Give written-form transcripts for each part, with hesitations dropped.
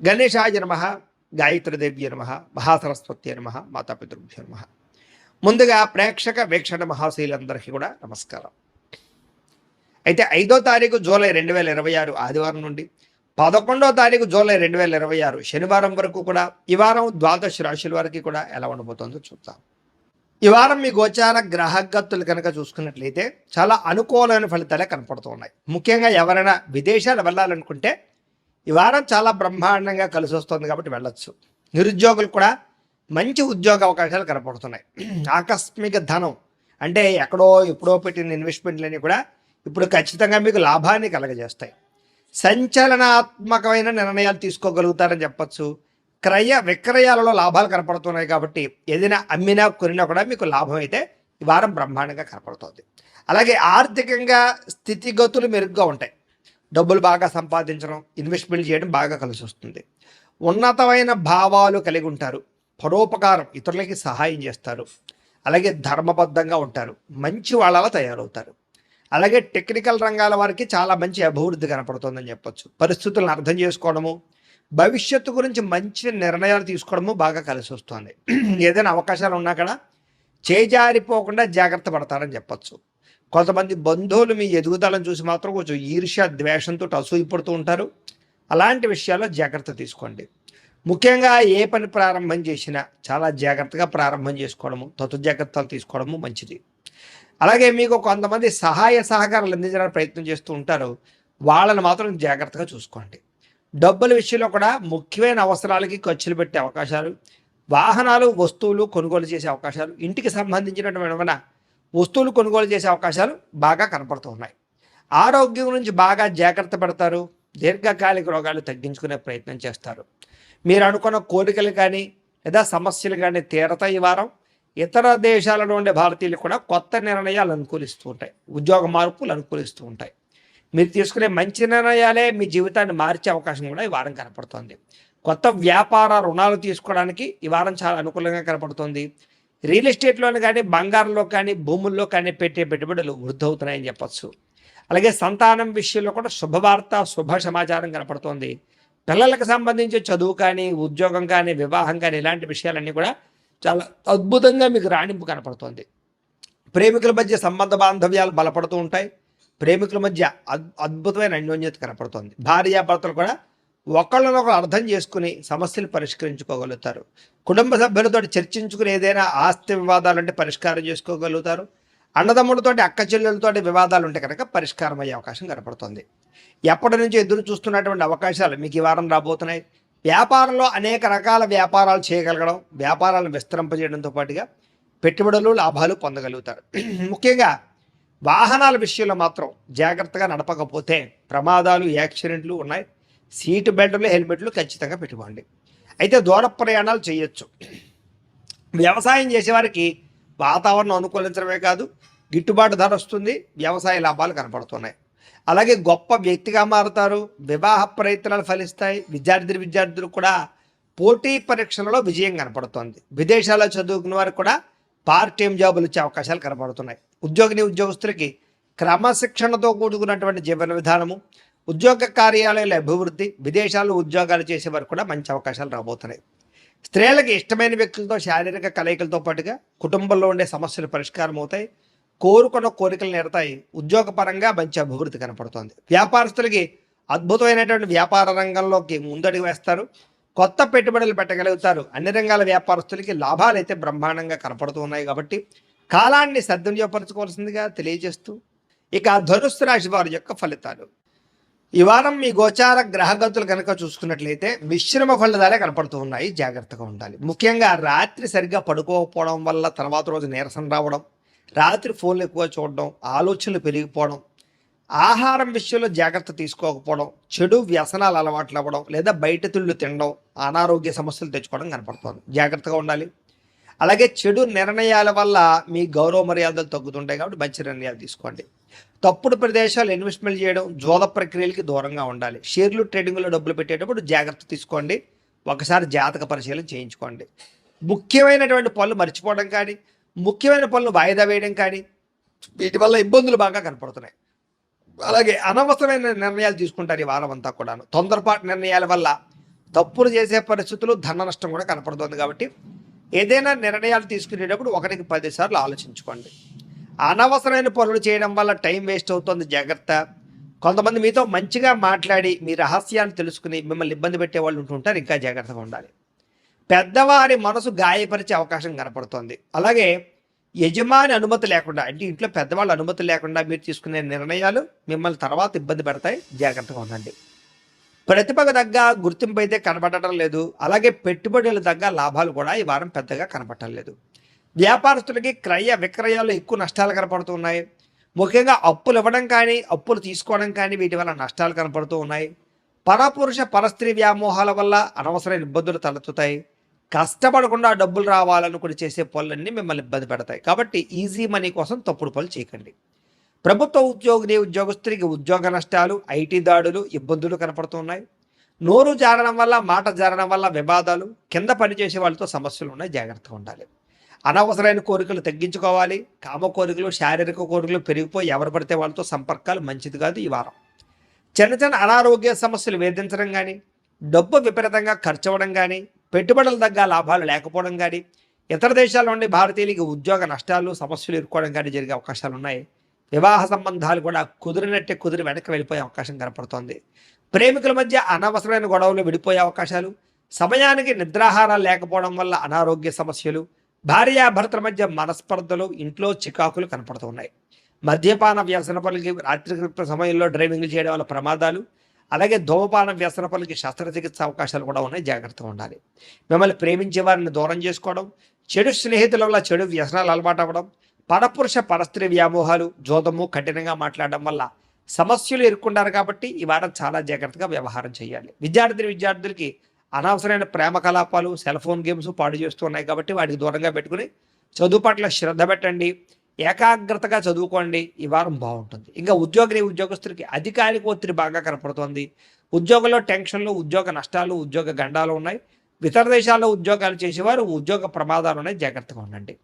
గణేశాయ నమ, గాయత్రీదేవ్య నమ, మహాసరస్వతి నమ, మాతాపితృభ్యో నమ. ముందుగా ప్రేక్షక వీక్షణ మహాశీలందరికీ కూడా నమస్కారం. అయితే 5వ తారీఖు జూలై 2026 ఆదివారం నుండి 11వ తారీఖు జూలై 2026 శనివారం వరకు కూడా ఈ వారం ద్వాదశ రాశుల వారికి కూడా ఎలా ఉండబోతుందో చూద్దాం. ఈ వారం మీ గోచార గ్రహగతులు కనుక చూసుకున్నట్లయితే చాలా అనుకూలమైన ఫలితాలే కనపడుతూ ఉన్నాయి. ముఖ్యంగా ఎవరైనా విదేశాలు వెళ్ళాలనుకుంటే ఈ వారం చాలా బ్రహ్మాండంగా కలిసి వస్తుంది కాబట్టి వెళ్ళొచ్చు. నిరుద్యోగులు కూడా మంచి ఉద్యోగ అవకాశాలు కనపడుతున్నాయి. ఆకస్మిక ధనం అంటే ఎక్కడో ఎప్పుడో పెట్టిన ఇన్వెస్ట్మెంట్లన్నీ కూడా ఇప్పుడు ఖచ్చితంగా మీకు లాభాన్ని కలగజేస్తాయి. సంచలనాత్మకమైన నిర్ణయాలు తీసుకోగలుగుతారని చెప్పచ్చు. క్రయ విక్రయాలలో లాభాలు కనపడుతున్నాయి కాబట్టి ఏదైనా అమ్మినా కొనినా కూడా మీకు లాభం అయితే ఈ వారం బ్రహ్మాండంగా కనపడుతుంది. అలాగే ఆర్థికంగా స్థితిగతులు మెరుగ్గా ఉంటాయి. డబ్బులు బాగా సంపాదించడం, ఇన్వెస్ట్మెంట్ చేయడం బాగా కలిసి వస్తుంది. ఉన్నతమైన భావాలు కలిగి ఉంటారు. పరోపకారం, ఇతరులకి సహాయం చేస్తారు. అలాగే ధర్మబద్ధంగా ఉంటారు. మంచి వాళ్ళలా తయారవుతారు. అలాగే టెక్నికల్ రంగాల వారికి చాలా మంచి అభివృద్ధి కనపడుతుందని చెప్పొచ్చు. పరిస్థితులను అర్థం చేసుకోవడము, భవిష్యత్తు గురించి మంచి నిర్ణయాలు తీసుకోవడము బాగా కలిసి వస్తుంది. ఏదైనా అవకాశాలు ఉన్నా కూడా చేజారిపోకుండా జాగ్రత్త పడతారని చెప్పచ్చు. కొంతమంది బంధువులు మీ ఎదుగుదలను చూసి మాత్రం కొంచెం ఈర్ష్య ద్వేషంతో అసూయపడుతూ ఉంటారు. అలాంటి విషయాల్లో జాగ్రత్త తీసుకోండి. ముఖ్యంగా ఏ పని ప్రారంభం చేసినా చాలా జాగ్రత్తగా ప్రారంభం చేసుకోవడము, జాగ్రత్తలు తీసుకోవడము మంచిది. అలాగే మీకు కొంతమంది సహాయ సహకారాలు అందించడానికి ప్రయత్నం చేస్తూ ఉంటారు. వాళ్ళని మాత్రం జాగ్రత్తగా చూసుకోండి. డబ్బుల విషయంలో కూడా ముఖ్యమైన అవసరాలకి ఖర్చులు పెట్టే అవకాశాలు, వాహనాలు వస్తువులు కొనుగోలు చేసే అవకాశాలు, ఇంటికి సంబంధించినటువంటి వస్తువులు కొనుగోలు చేసే అవకాశాలు బాగా కనపడుతూ ఉన్నాయి. ఆరోగ్యం గురించి బాగా జాగ్రత్త పడతారు. దీర్ఘకాలిక రోగాలు తగ్గించుకునే ప్రయత్నం చేస్తారు. మీరు అనుకున్న కోరికలు కానీ లేదా సమస్యలు కానీ తీరతాయి. ఈ వారం ఇతర దేశాలలో ఉండే భారతీయులు కూడా కొత్త నిర్ణయాలు అనుకూలిస్తూ ఉంటాయి. ఉద్యోగ మార్పులు అనుకూలిస్తూ ఉంటాయి. మీరు తీసుకునే మంచి నిర్ణయాలే మీ జీవితాన్ని మార్చే అవకాశం కూడా ఈ వారం కనపడుతుంది. కొత్త వ్యాపార రుణాలు తీసుకోవడానికి ఈ వారం చాలా అనుకూలంగా కనపడుతుంది. రియల్ ఎస్టేట్లోని కానీ బంగారంలో కానీ భూముల్లో కానీ పెట్టే పెట్టుబడులు వృద్ధి అవుతున్నాయని చెప్పచ్చు. అలాగే సంతానం విషయంలో కూడా శుభవార్త, శుభ సమాచారం కనపడుతోంది. పిల్లలకు సంబంధించి చదువు కానీ, ఉద్యోగం కానీ, వివాహం కానీ ఇలాంటి విషయాలన్నీ కూడా చాలా అద్భుతంగా మీకు రాణింపు కనపడుతోంది. ప్రేమికుల మధ్య సంబంధ బాంధవ్యాలు బలపడుతూ ఉంటాయి. ప్రేమికుల మధ్య అద్భుతమైన అన్యోన్యత కనపడుతోంది. భార్యాభర్తలు కూడా ఒకళ్ళనొకరు అర్థం చేసుకుని సమస్యలు పరిష్కరించుకోగలుగుతారు. కుటుంబ సభ్యులతో చర్చించుకుని ఏదైనా ఆస్తి వివాదాలు అంటే పరిష్కారం చేసుకోగలుగుతారు. అన్నదమ్ములతోటి, అక్క చెల్లెలతోటి వివాదాలు ఉంటే కనుక పరిష్కారం అయ్యే అవకాశం కనపడుతుంది. ఎప్పటి నుంచి ఎదురు చూస్తున్నటువంటి అవకాశాలు మీకు ఈ వారం రాబోతున్నాయి. వ్యాపారంలో అనేక రకాల వ్యాపారాలు చేయగలగడం, వ్యాపారాలను విస్తరింపజేయడంతో పాటుగా పెట్టుబడులు, లాభాలు పొందగలుగుతారు. ముఖ్యంగా వాహనాల విషయంలో మాత్రం జాగ్రత్తగా నడపకపోతే ప్రమాదాలు, యాక్సిడెంట్లు ఉన్నాయి. సీటు బెల్ట్లు, హెల్మెట్లు ఖచ్చితంగా పెట్టుకోండి. అయితే దూర ప్రయాణాలు చేయొచ్చు. వ్యవసాయం చేసేవారికి వాతావరణం అనుకూలించడమే కాదు, గిట్టుబాటు ధర వస్తుంది. వ్యవసాయ లాభాలు కనపడుతున్నాయి. అలాగే గొప్ప వ్యక్తిగా మారుతారు. వివాహ ప్రయత్నాలు ఫలిస్తాయి. విద్యార్థులు కూడా పోటీ పరీక్షలలో విజయం కనపడుతోంది. విదేశాల్లో చదువుకున్న వారికి కూడా పార్ట్ టైం జాబులు వచ్చే అవకాశాలు కనపడుతున్నాయి. ఉద్యోగస్తులకి క్రమశిక్షణతో కూడుకున్నటువంటి జీవన విధానము, ఉద్యోగ కార్యాలయాల అభివృద్ధి, విదేశాల్లో ఉద్యోగాలు చేసేవారు కూడా మంచి అవకాశాలు రాబోతున్నాయి. స్త్రీలకు ఇష్టమైన వ్యక్తులతో శారీరక కలయికలతో పాటుగా కుటుంబంలో ఉండే సమస్యలు పరిష్కారం అవుతాయి. కోరుకున్న కోరికలు నెరతాయి. ఉద్యోగపరంగా మంచి అభివృద్ధి కనపడుతోంది. వ్యాపారస్తులకి అద్భుతమైనటువంటి వ్యాపార రంగంలోకి ముందడుగు వేస్తారు. కొత్త పెట్టుబడులు పెట్టగలుగుతారు. అన్ని రంగాల వ్యాపారస్తులకి లాభాలు అయితే బ్రహ్మాండంగా కనపడుతూ ఉన్నాయి కాబట్టి కాలాన్ని సద్వినియోగపరచుకోవాల్సిందిగా తెలియజేస్తూ ఇక ధనుస్సు రాశి వారి యొక్క ఫలితాలు. ఈ వారం మీ గోచార గ్రహగతులు కనుక చూసుకున్నట్లయితే మిశ్రమ ఫలితాలే కనపడుతూ ఉన్నాయి. జాగ్రత్తగా ఉండాలి. ముఖ్యంగా రాత్రి సరిగ్గా పడుకోకపోవడం వల్ల తర్వాత రోజు నీరసం రావడం, రాత్రి ఫోన్లు ఎక్కువ చూడడం, ఆలోచనలు పెరిగిపోవడం, ఆహారం విషయంలో జాగ్రత్త తీసుకోకపోవడం, చెడు వ్యసనాలు అలవాట్లు అవ్వడం లేదా బయట తిళ్ళు తినడం, అనారోగ్య సమస్యలు తెచ్చుకోవడం కనపడుతుంది. జాగ్రత్తగా ఉండాలి. అలాగే చెడు నిర్ణయాల వల్ల మీ గౌరవ మర్యాదలు తగ్గుతుంటాయి కాబట్టి మంచి నిర్ణయాలు తీసుకోండి. తప్పుడు ప్రదేశాలు ఇన్వెస్ట్మెంట్ చేయడం, జోద ప్రక్రియలకి దూరంగా ఉండాలి. షేర్లు, ట్రేడింగ్లో డబ్బులు పెట్టేటప్పుడు జాగ్రత్త తీసుకోండి. ఒకసారి జాతక పరిశీలన చేయించుకోండి. ముఖ్యమైనటువంటి పనులు మర్చిపోవడం కానీ, ముఖ్యమైన పనులు వాయిదా వేయడం కానీ వీటి వల్ల ఇబ్బందులు బాగా కనపడుతున్నాయి. అలాగే అనవసరమైన నిర్ణయాలు తీసుకుంటారు ఈ వారం అంతా కూడాను. తొందరపాటు నిర్ణయాల వల్ల తప్పులు చేసే పరిస్థితులు, ధన నష్టం కూడా కనపడుతుంది. కాబట్టి ఏదైనా నిర్ణయాలు తీసుకునేటప్పుడు 1కి 10 సార్లు ఆలోచించుకోండి. అనవసరమైన పనులు చేయడం వల్ల టైం వేస్ట్ అవుతుంది, జాగ్రత్త. కొంతమంది మీతో మంచిగా మాట్లాడి మీ రహస్యాలు తెలుసుకుని మిమ్మల్ని ఇబ్బంది పెట్టే వాళ్ళు ఉంటుంటారు, ఇంకా జాగ్రత్తగా ఉండాలి. పెద్దవారి మనసు గాయపరిచే అవకాశం కనపడుతోంది. అలాగే యజమాని అనుమతి లేకుండా, అంటే ఇంట్లో పెద్దవాళ్ళ అనుమతి లేకుండా మీరు తీసుకునే నిర్ణయాలు మిమ్మల్ని తర్వాత ఇబ్బంది పెడతాయి, జాగ్రత్తగా ఉండండి. ప్రతిభకు తగ్గ గుర్తింపు అయితే కనపడటం లేదు. అలాగే పెట్టుబడులు తగ్గ లాభాలు కూడా ఈ వారం పెద్దగా కనపడటం లేదు. వ్యాపారస్తులకి క్రయ విక్రయాలు ఎక్కువ నష్టాలు కనపడుతున్నాయి. ముఖ్యంగా అప్పులు ఇవ్వడం కానీ అప్పులు తీసుకోవడం కానీ వీటి వల్ల నష్టాలు కనపడుతూ ఉన్నాయి. పరపురుష పరస్త్రీ వ్యామోహాల వల్ల అనవసరమైన ఇబ్బందులు తలెత్తుతాయి. కష్టపడకుండా డబ్బులు రావాలనుకుని చేసే పనులన్నీ మిమ్మల్ని ఇబ్బంది పెడతాయి. కాబట్టి ఈజీ మనీ కోసం తప్పుడు పనులు చేయకండి. ప్రభుత్వ ఉద్యోగస్తులకి ఉద్యోగ నష్టాలు, ఐటీ దాడులు, ఇబ్బందులు కనపడుతున్నాయి. నోరు జారడం వల్ల, మాట జారడం వల్ల వివాదాలు, కింద పనిచేసే వాళ్ళతో సమస్యలు ఉన్నాయి, జాగ్రత్తగా ఉండాలి. అనవసరమైన కోరికలు తగ్గించుకోవాలి. కామ కోరికలు, శారీరక కోరికలు పెరిగిపోయి ఎవరు పడితే వాళ్ళతో సంపర్కాలు మంచిది కాదు ఈ వారం. చిన్న చిన్న అనారోగ్య సమస్యలు వేధించడం కానీ, డబ్బు విపరీతంగా ఖర్చు అవ్వడం కానీ, పెట్టుబడుల తగ్గ లాభాలు లేకపోవడం కానీ, ఇతర దేశాల నుండి భారతీయులకి ఉద్యోగ నష్టాలు, సమస్యలు ఎదుర్కోవడం కానీ జరిగే అవకాశాలు ఉన్నాయి. వివాహ సంబంధాలు కూడా కుదిరి వెనక్కి వెళ్ళిపోయే అవకాశం కనపడుతోంది. ప్రేమికుల మధ్య అనవసరమైన గొడవలు విడిపోయే అవకాశాలు, సమయానికి నిద్రాహారాలు లేకపోవడం వల్ల అనారోగ్య సమస్యలు, భార్యాభర్తల మధ్య మనస్పర్ధలు, ఇంట్లో చికాకులు కనపడుతున్నాయి. మద్యపాన వ్యసనపరులకి రాత్రి సమయంలో డ్రైవింగ్ చేయడం వల్ల ప్రమాదాలు, అలాగే ధూమపాన వ్యసనపరులకి శస్త్రచికిత్స అవకాశాలు కూడా ఉన్నాయి, జాగ్రత్తగా ఉండాలి. మిమ్మల్ని ప్రేమించే వారిని దూరం చేసుకోవడం, చెడు స్నేహితుల వల్ల చెడు వ్యసనాలు అలవాటు అవ్వడం, పరపురుష పరస్త్రీ వ్యామోహాలు, జోదము, కఠినంగా మాట్లాడడం వల్ల సమస్యలు ఎదుర్కొంటారు. కాబట్టి ఈ వారం చాలా జాగ్రత్తగా వ్యవహారం చేయాలి. విద్యార్థులకి అనవసరమైన ప్రేమ కలాపాలు, సెల్ ఫోన్ గేమ్స్ పాడు చేస్తూ ఉన్నాయి. కాబట్టి వాటికి దూరంగా పెట్టుకుని చదువు పట్ల శ్రద్ధ పెట్టండి, ఏకాగ్రతగా చదువుకోండి. ఈ వారం బాగుంటుంది. ఇంకా ఉద్యోగస్తులకి అధికారిక ఒత్తిడి బాగా కనపడుతుంది. ఉద్యోగంలో టెన్షన్లు, ఉద్యోగ నష్టాలు, ఉద్యోగ గండాలు ఉన్నాయి. ఇతర దేశాల్లో ఉద్యోగాలు చేసేవారు ఉద్యోగ ప్రమాదాలు ఉన్నాయి, జాగ్రత్తగా ఉండండి.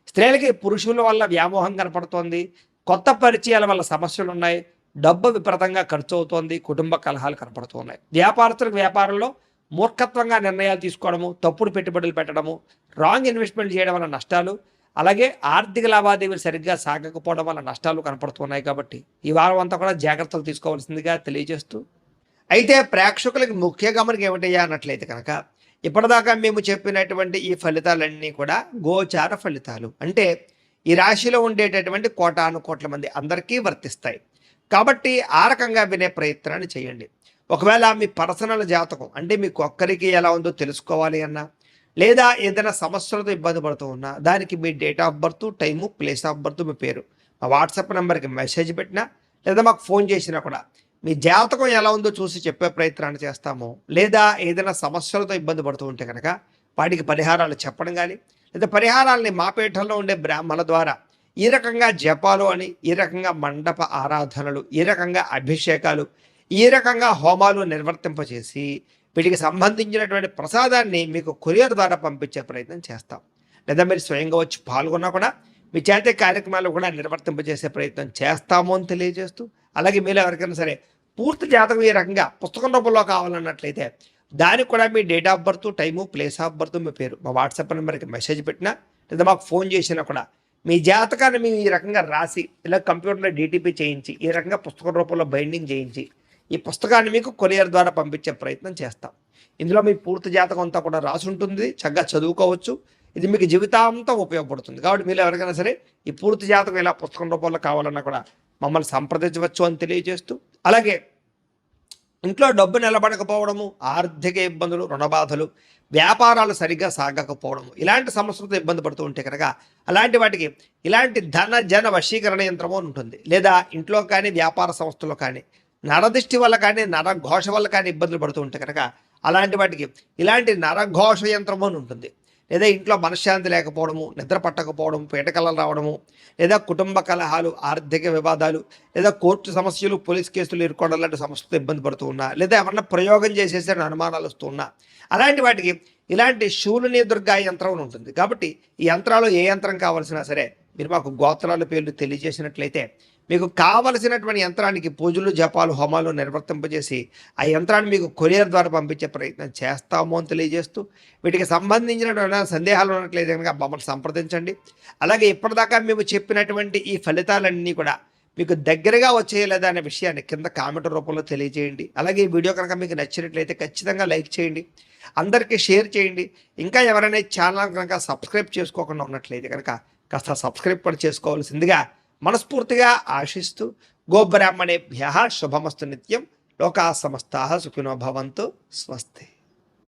స్త్రీలకి పురుషుల వల్ల వ్యామోహం కనపడుతోంది. కొత్త పరిచయాల వల్ల సమస్యలు ఉన్నాయి. డబ్బు విపరీతంగా ఖర్చు అవుతోంది. కుటుంబ కలహాలు కనపడుతున్నాయి. వ్యాపారస్తులకు వ్యాపారంలో మూర్ఖత్వంగా నిర్ణయాలు తీసుకోవడము, తప్పుడు పెట్టుబడులు పెట్టడము, రాంగ్ ఇన్వెస్ట్మెంట్ చేయడం వల్ల నష్టాలు, అలాగే ఆర్థిక లావాదేవీలు సరిగ్గా సాగకపోవడం వల్ల నష్టాలు కనపడుతున్నాయి. కాబట్టి ఈ వారం అంతా కూడా జాగ్రత్తలు తీసుకోవాల్సిందిగా తెలియజేస్తూ, అయితే ప్రేక్షకులకి ముఖ్య గమనిక ఏమిటయ్యా అన్నట్లయితే కనుక, ఇప్పటిదాకా మేము చెప్పినటువంటి ఈ ఫలితాలన్నీ కూడా గోచార ఫలితాలు, అంటే ఈ రాశిలో ఉండేటటువంటి కోటాను కోట్ల మంది అందరికీ వర్తిస్తాయి. కాబట్టి ఆ రకంగా వినే ప్రయత్నాన్ని చేయండి. ఒకవేళ మీ పర్సనల్ జాతకం, అంటే మీకు ఒక్కరికి ఎలా ఉందో తెలుసుకోవాలి అన్నా, లేదా ఏదైనా సమస్యలతో ఇబ్బంది పడుతూ ఉన్నా, దానికి మీ date of birth, time, place of birth, మీ పేరు మా వాట్సాప్ నెంబర్కి మెసేజ్ పెట్టినా, లేదా మాకు ఫోన్ చేసినా కూడా మీ జాతకం ఎలా ఉందో చూసి చెప్పే ప్రయత్నాన్ని చేస్తాము. లేదా ఏదైనా సమస్యలతో ఇబ్బంది పడుతూ ఉంటే కనుక వాటికి పరిహారాలు చెప్పడం కానీ, లేదా పరిహారాలని మా పీఠంలో ఉండే బ్రాహ్మణుల ద్వారా ఈ రకంగా జపాలు అని, ఈ రకంగా మండప ఆరాధనలు, ఈ రకంగా అభిషేకాలు, ఈ రకంగా హోమాలు నిర్వర్తింపచేసి వీటికి సంబంధించినటువంటి ప్రసాదాన్ని మీకు కొరియర్ ద్వారా పంపించే ప్రయత్నం చేస్తాం. లేదా మీరు స్వయంగా వచ్చి పాల్గొన్నా కూడా మీ చేతే కార్యక్రమాలు కూడా నిర్వర్తింపజేసే ప్రయత్నం చేస్తాము అని తెలియజేస్తూ, అలాగే మీరు ఎవరికైనా సరే పూర్తి జాతకం ఈ రకంగా పుస్తకం రూపంలో కావాలన్నట్లయితే దానికి కూడా మీ date of birth, time, place of birth, మీ పేరు మా వాట్సాప్ నెంబర్కి మెసేజ్ పెట్టినా, లేదా మాకు ఫోన్ చేసినా కూడా మీ జాతకాన్ని మేము ఈ రకంగా రాసి, ఇలా కంప్యూటర్లో DTP చేయించి, ఈ రకంగా పుస్తకం రూపంలో బైండింగ్ చేయించి ఈ పుస్తకాన్ని మీకు కొరియర్ ద్వారా పంపించే ప్రయత్నం చేస్తాం. ఇందులో మీ పూర్తి జాతకం అంతా కూడా రాసి ఉంటుంది, చక్కగా చదువుకోవచ్చు. ఇది మీకు జీవితాంతం ఉపయోగపడుతుంది. కాబట్టి మీరు ఎవరికైనా సరే ఈ పూర్తి జాతకం ఇలా పుస్తకం రూపంలో కావాలన్నా కూడా మమ్మల్ని సంప్రదించవచ్చు అని తెలియజేస్తూ, అలాగే ఇంట్లో డబ్బు నిలబడకపోవడము, ఆర్థిక ఇబ్బందులు, రుణబాధలు, వ్యాపారాలు సరిగ్గా సాగకపోవడము, ఇలాంటి సమస్యలతో ఇబ్బంది పడుతూ ఉంటే కనుక అలాంటి వాటికి ఇలాంటి ధన జన వశీకరణ యంత్రము ఉంటుంది. లేదా ఇంట్లో కానీ వ్యాపార సంస్థలో కానీ నరదిష్టి వల్ల కానీ, నరఘోష వల్ల కానీ ఇబ్బందులు పడుతూ ఉంటే కనుక అలాంటి వాటికి ఇలాంటి నరఘోష యంత్రము అని ఉంటుంది. లేదా ఇంట్లో మనశ్శాంతి లేకపోవడము, నిద్ర పట్టకపోవడం, పీటకలలు రావడము, లేదా కుటుంబ కలహాలు, ఆర్థిక వివాదాలు, లేదా కోర్టు సమస్యలు, పోలీస్ కేసులు ఇరుకోవడం లాంటి సమస్యలతో ఇబ్బంది పడుతూ ఉన్నా, లేదా ఎవరన్నా ప్రయోగం చేసేసే అనుమానాలు వస్తూ ఉన్నా, అలాంటి వాటికి ఇలాంటి శూలిని దుర్గా యంత్రం ఉంటుంది. కాబట్టి ఈ యంత్రాలు ఏ యంత్రం కావాల్సినా సరే మీరు మాకు గోత్రాల పేర్లు తెలియజేసినట్లయితే మీకు కావలసినటువంటి యంత్రానికి పూజలు జపాలు హోమాలు నిర్వర్తింపజేసి ఆ యంత్రాన్ని మీకు కొరియర్ ద్వారా పంపించే ప్రయత్నం చేస్తాము అని తెలియజేస్తూ వీటికి సంబంధించినటువంటి సందేహాలు ఉన్నట్లయితే కనుక మమ్మల్ని సంప్రదించండి. అలాగే ఇప్పటిదాకా మేము చెప్పినటువంటి ఈ ఫలితాలన్నీ కూడా మీకు దగ్గరగా వచ్చేయలేదా అనే విషయాన్ని కింద కామెంట్ రూపంలో తెలియజేయండి. అలాగే ఈ వీడియో కనుక మీకు నచ్చినట్లయితే ఖచ్చితంగా లైక్ చేయండి, అందరికీ షేర్ చేయండి. ఇంకా ఎవరైనా ఛానల్ కనుక సబ్స్క్రైబ్ చేసుకోకుండా ఉన్నట్లయితే కనుక కాస్త సబ్స్క్రైబ్ కూడా చేసుకోవాల్సిందిగా మనస్ఫూర్తిగా ఆశిస్తూ గోబ్రాహ్మణేభ్యః శుభమస్తు నిత్యం. లోకా సమస్తాః సుఖినో భవంతు. స్వస్తి.